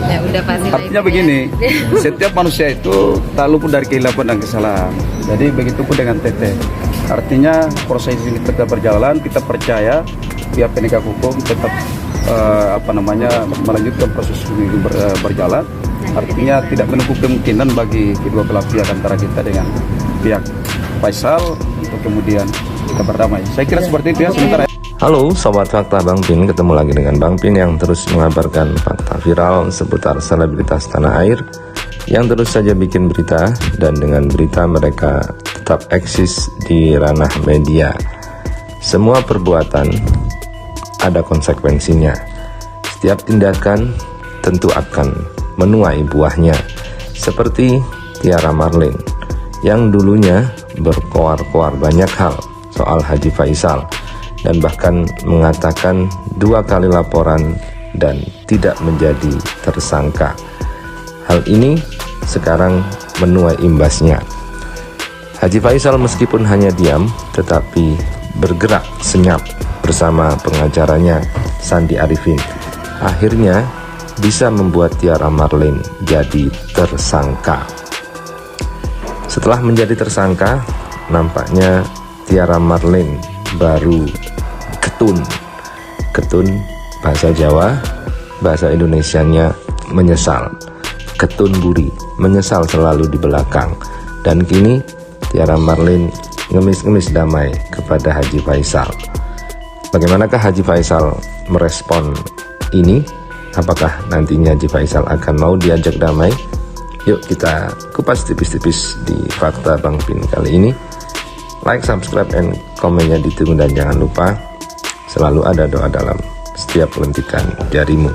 Ya udah pasti. Artinya begini, setiap manusia itu tak luput dari kehilapan dan kesalahan. Jadi begitu pun dengan Teteh. Artinya proses ini tetap berjalan, kita percaya pihak penegak hukum tetap melanjutkan proses ini berjalan. Artinya tidak menutup kemungkinan bagi kedua belah pihak antara kita dengan pihak Faisal untuk kemudian kita berdamai. Saya kira seperti itu ya sementara. Halo Sobat Fakta Bang Pin, ketemu lagi dengan Bang Pin yang terus mengabarkan fakta viral seputar selebritas tanah air yang terus saja bikin berita, dan dengan berita mereka tetap eksis di ranah media. Semua perbuatan ada konsekuensinya. Setiap tindakan tentu akan menuai buahnya. Seperti Tiara Marlin yang dulunya berkoar-koar banyak hal soal Haji Faisal dan bahkan mengatakan 2 kali laporan dan tidak menjadi tersangka. Hal ini sekarang menuai imbasnya. Haji Faisal meskipun hanya diam tetapi bergerak senyap bersama pengacaranya Sandi Arifin. Akhirnya bisa membuat Tiara Marlin jadi tersangka. Setelah menjadi tersangka, nampaknya Tiara Marlin baru ketun bahasa Jawa, bahasa Indonesianya menyesal, ketun buri, menyesal selalu di belakang. Dan kini Tiara Marlin ngemis-ngemis damai kepada Haji Faisal. Bagaimanakah Haji Faisal merespon ini? Apakah nantinya Haji Faisal akan mau diajak damai? Yuk kita kupas tipis-tipis di Fakta Bang Pin kali ini. Like, subscribe, and komennya ditunggu, dan jangan lupa selalu ada doa dalam setiap lentikan jarimu.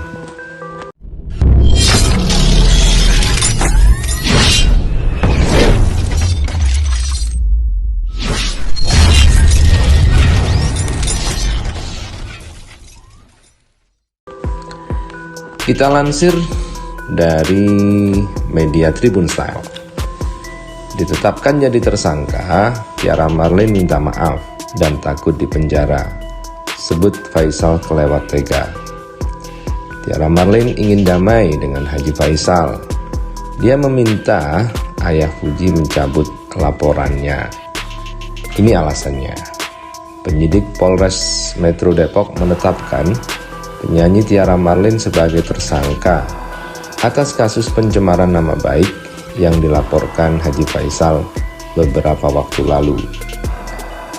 Kita lansir dari media Tribun Style. Ditetapkan jadi tersangka, Tiara Marlin minta maaf dan takut dipenjara. Sebut Faisal kelewat tega. Tiara Marlin ingin damai dengan Haji Faisal. Dia meminta ayah Fuji mencabut laporannya. Ini alasannya. Penyidik Polres Metro Depok menetapkan penyanyi Tiara Marlin sebagai tersangka atas kasus pencemaran nama baik yang dilaporkan Haji Faisal beberapa waktu lalu.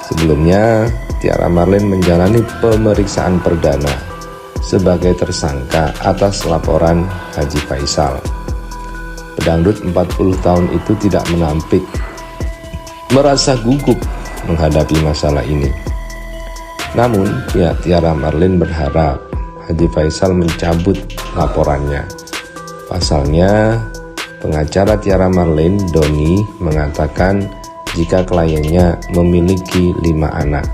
Sebelumnya, Tiara Marlin menjalani pemeriksaan perdana sebagai tersangka atas laporan Haji Faisal. Pedangdut 40 tahun itu tidak menampik, merasa gugup menghadapi masalah ini. Namun, pihak Tiara Marlin berharap Haji Faisal mencabut laporannya. Pasalnya, pengacara Tiara Marlin, Doni, mengatakan jika kliennya memiliki 5 anak.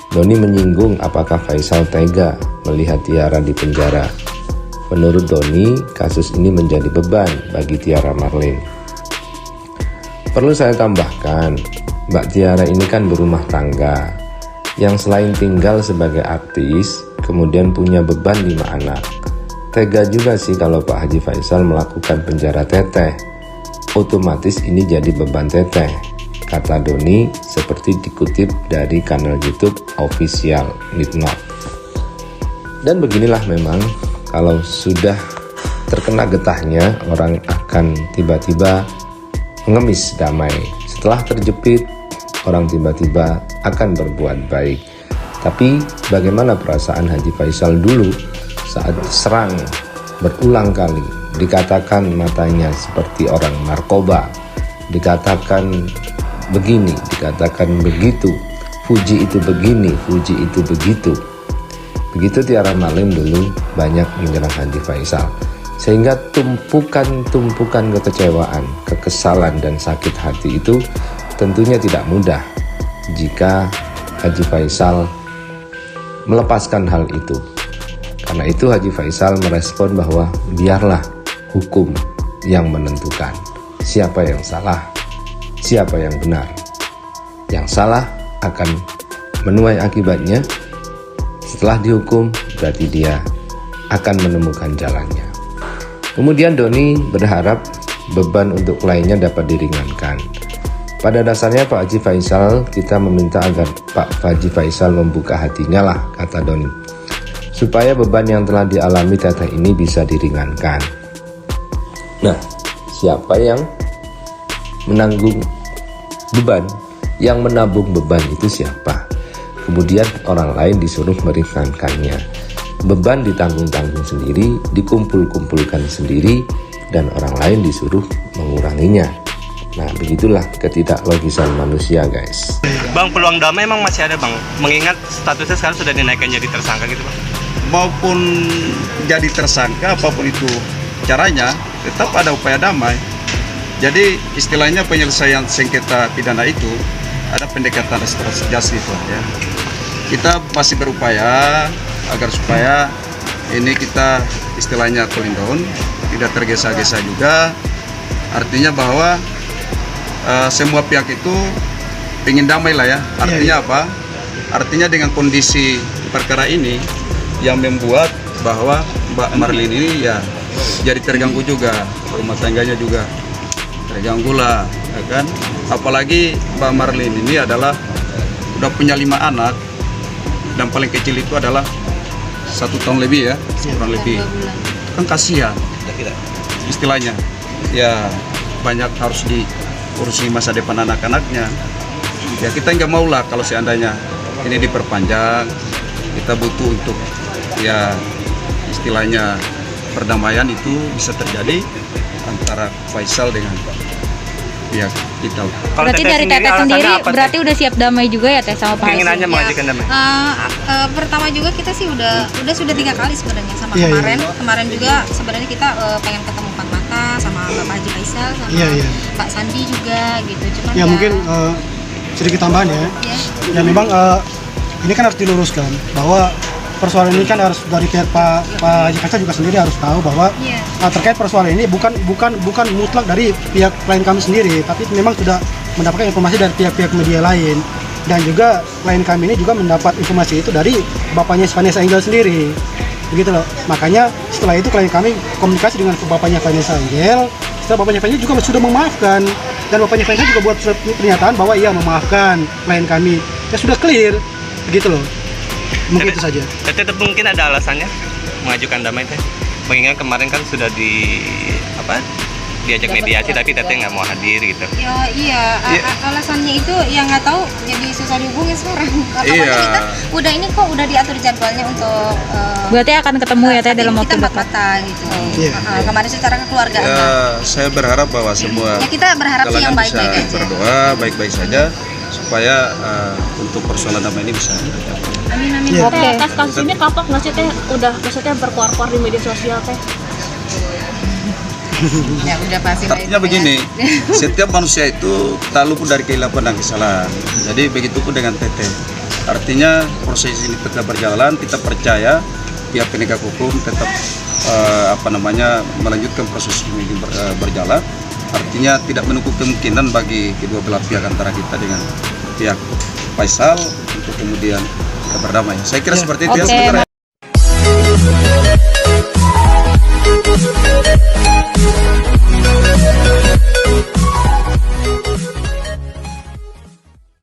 Doni menyinggung apakah Faisal tega melihat Tiara di penjara. Menurut Doni, kasus ini menjadi beban bagi Tiara Marlin. Perlu saya tambahkan, Mbak Tiara ini kan berumah tangga, yang selain tinggal sebagai artis, kemudian punya beban 5 anak. Tega juga sih kalau Pak Haji Faisal melakukan penjara Teteh. Otomatis ini jadi beban Teteh, kata Doni seperti dikutip dari kanal YouTube official Nitnot. Dan beginilah memang, kalau sudah terkena getahnya, orang akan tiba-tiba mengemis damai. Setelah terjepit, orang tiba-tiba akan berbuat baik. Tapi bagaimana perasaan Haji Faisal dulu saat diserang berulang kali, dikatakan matanya seperti orang narkoba, dikatakan begini, dikatakan begitu, Fuji itu begini, Fuji itu begitu. Begitu Tiara Marlin dulu banyak menyerang Haji Faisal, sehingga tumpukan kekecewaan, kekesalan, dan sakit hati itu tentunya tidak mudah jika Haji Faisal melepaskan hal itu. Karena itu Haji Faisal merespon bahwa biarlah hukum yang menentukan siapa yang salah, siapa yang benar. Yang salah akan menuai akibatnya. Setelah dihukum, berarti dia akan menemukan jalannya. Kemudian Doni berharap beban untuk kliennya dapat diringankan. Pada dasarnya Pak Haji Faisal, kita meminta agar Pak Haji Faisal membuka hatinya lah, kata Doni, supaya beban yang telah dialami teteh ini bisa diringankan. Nah, siapa yang menanggung beban? Yang menabung beban itu siapa? Kemudian orang lain disuruh meringankannya. Beban ditanggung-tanggung sendiri, dikumpul-kumpulkan sendiri, dan orang lain disuruh menguranginya. Nah, begitulah ketidaklogisan manusia, guys. Bang, peluang damai emang masih ada, Bang? Mengingat statusnya sekarang sudah dinaikkan jadi tersangka gitu, Bang. Maupun jadi tersangka, apapun itu caranya, tetap ada upaya damai. Jadi istilahnya penyelesaian sengketa pidana itu ada pendekatan restoratif justice ya. Kita masih berupaya agar supaya ini kita istilahnya cooling down, tidak tergesa-gesa juga. Artinya bahwa semua pihak itu ingin damai lah ya. Artinya apa? Artinya dengan kondisi perkara ini yang membuat bahwa Mbak Marlin ini ya jadi terganggu juga, rumah tangganya juga terganggu lah, ya kan? Apalagi Mbak Marlin ini adalah udah punya 5 anak dan paling kecil itu adalah 1 tahun lebih ya, kurang lebih. Kan kasihan, istilahnya. Ya banyak harus diurusi masa depan anak-anaknya. Ya kita nggak mau lah kalau seandainya ini diperpanjang. Kita butuh untuk ya istilahnya perdamaian itu bisa terjadi antara Faisal dengan pihak kita. Berarti dari Teteh sendiri berarti udah siap damai juga ya Teh sama Pak Haji? Keinginannya mengajukan damai. Pertama juga kita sih sudah 3 kali sebenarnya sama kemarin. Kemarin juga sebenarnya kita pengen ketemu empat mata sama Bapak Haji Faisal sama Pak Sandi juga gitu. Cuman ya mungkin sedikit tambahan ya. Ya memang ini kan harus diluruskan bahwa persoalan ini kan harus dari pihak Pak Haji Faisal juga sendiri harus tahu bahwa terkait persoalan ini bukan mutlak dari pihak klien kami sendiri, tapi memang sudah mendapatkan informasi dari pihak-pihak media lain, dan juga klien kami ini juga mendapat informasi itu dari bapaknya Vanessa Angel sendiri, begitu loh. Makanya setelah itu klien kami komunikasi dengan bapaknya Vanessa Angel. Setelah bapaknya Vanessa juga sudah memaafkan, dan bapaknya Vanessa juga buat pernyataan bahwa ia memaafkan klien kami. Ya sudah clear, begitu loh. Mungkin itu saja. Teteh mungkin ada alasannya mengajukan damai Teh. Mengingat kemarin kan sudah diajak mediasi tapi Teteh nggak mau hadir gitu. Alasannya itu yang nggak tahu jadi susah dihubungin sekarang. Apalagi kita udah diatur jadwalnya untuk Berarti akan ketemu ya Teh dalam waktu kita dekat. mata gitu. Kemarin secara kekeluargaan. Saya berharap bahwa semua Kita berharap sih yang kalangan baik-baik bisa aja. berdoa baik-baik saja supaya untuk persoalan damai ini bisa tercapai. Amin. Oke. Kasus ini kapok nggak sih Teh? Udah maksudnya berkuar-kuar di media sosial Teh? Ya udah pasti. Artinya begini, setiap manusia itu tak luput dari kehilapan dan kesalahan. Jadi begitupun dengan Teteh. Artinya proses ini tetap berjalan, kita percaya pihak penegak hukum tetap melanjutkan proses ini berjalan. Artinya tidak menutup kemungkinan bagi kedua belah pihak antara kita dengan pihak Faisal untuk kemudian berdamai. Saya kira seperti itu ya sebenarnya.